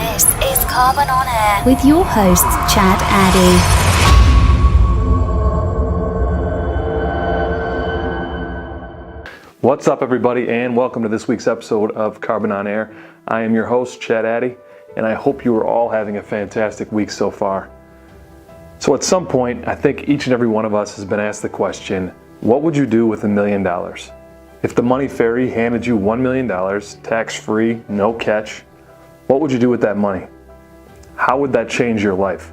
This is Karben on Air with your hosts, Chad Addy. What's up, everybody, and welcome to this week's episode of Karben on Air. I am your host, Chad Addy, and I hope you are all having a fantastic week so far. So at some point, I think each and every one of us has been asked the question, what would you do with $1 million? If the money fairy handed you $1 million, tax-free, no catch, what would you do with that money? How would that change your life?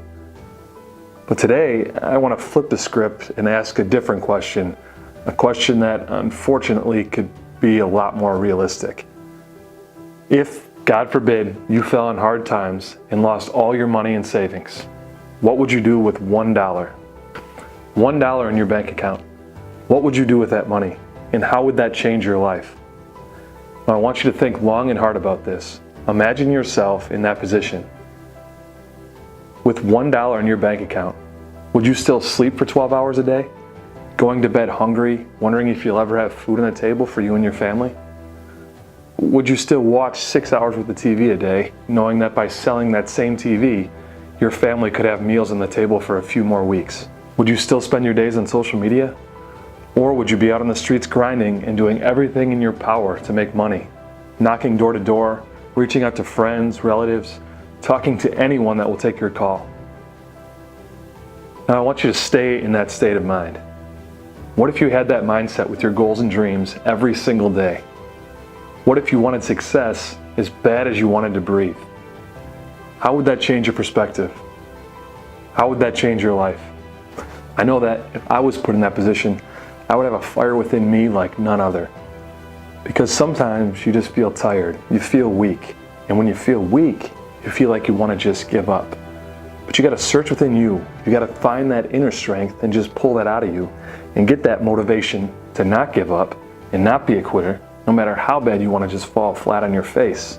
But today, I want to flip the script and ask a different question, a question that unfortunately could be a lot more realistic. If, God forbid, you fell in hard times and lost all your money and savings, what would you do with $1? $1 in your bank account. What would you do with that money? And how would that change your life? Now, I want you to think long and hard about this. Imagine yourself in that position. With $1 in your bank account, would you still sleep for 12 hours a day? Going to bed hungry, wondering if you'll ever have food on the table for you and your family? Would you still watch 6 hours worth of TV a day, knowing that by selling that same TV, your family could have meals on the table for a few more weeks? Would you still spend your days on social media? Or would you be out on the streets grinding and doing everything in your power to make money? Knocking door to door, reaching out to friends, relatives, talking to anyone that will take your call. Now I want you to stay in that state of mind. What if you had that mindset with your goals and dreams every single day? What if you wanted success as bad as you wanted to breathe? How would that change your perspective? How would that change your life? I know that if I was put in that position, I would have a fire within me like none other. Because sometimes you just feel tired, you feel weak. And when you feel weak, you feel like you want to just give up. But you got to search within you. You got to find that inner strength and just pull that out of you and get that motivation to not give up and not be a quitter, no matter how bad you want to just fall flat on your face.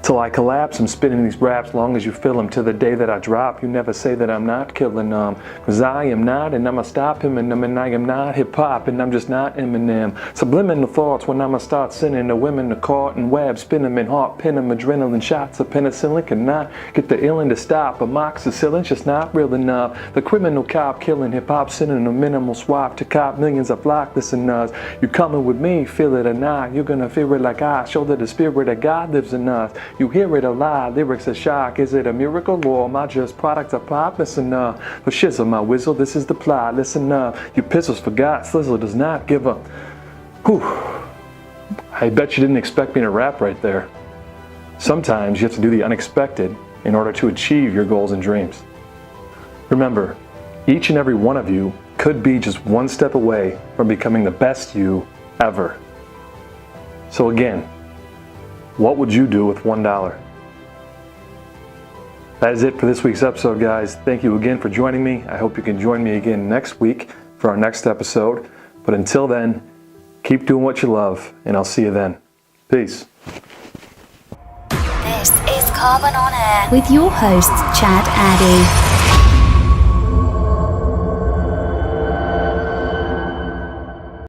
Till I collapse, I'm spinning these raps long as you feel them. To the day that I drop, you never say that I'm not killing them. Cause I am not, and I'ma stop him, and I am not hip-hop, and I'm just not Eminem. Subliminal thoughts when I'ma start sending the women to caught and web, spin them in heart, pin them, adrenaline shots of penicillin cannot get the illin to stop. Amoxicillin's just not real enough. The criminal cop killing hip-hop, sending a minimal swap to cop millions of flock listeners. You coming with me, feel it or not, you're gonna feel it like I show that the spirit of God lives in us. You hear it a lot, lyrics a shock. Is it a miracle or am I just product of pop? Listen up, but shizzle my whistle, this is the plot. Listen up, you pistols forgot, Slizzle does not give up. Whew. I bet you didn't expect me to rap right there. Sometimes you have to do the unexpected in order to achieve your goals and dreams. Remember, each and every one of you could be just one step away from becoming the best you ever. So again, what would you do with $1? That is it for this week's episode, guys. Thank you again for joining me. I hope you can join me again next week for our next episode. But until then, keep doing what you love, and I'll see you then. Peace. This is Karben on Air with your hosts, Chad Addy.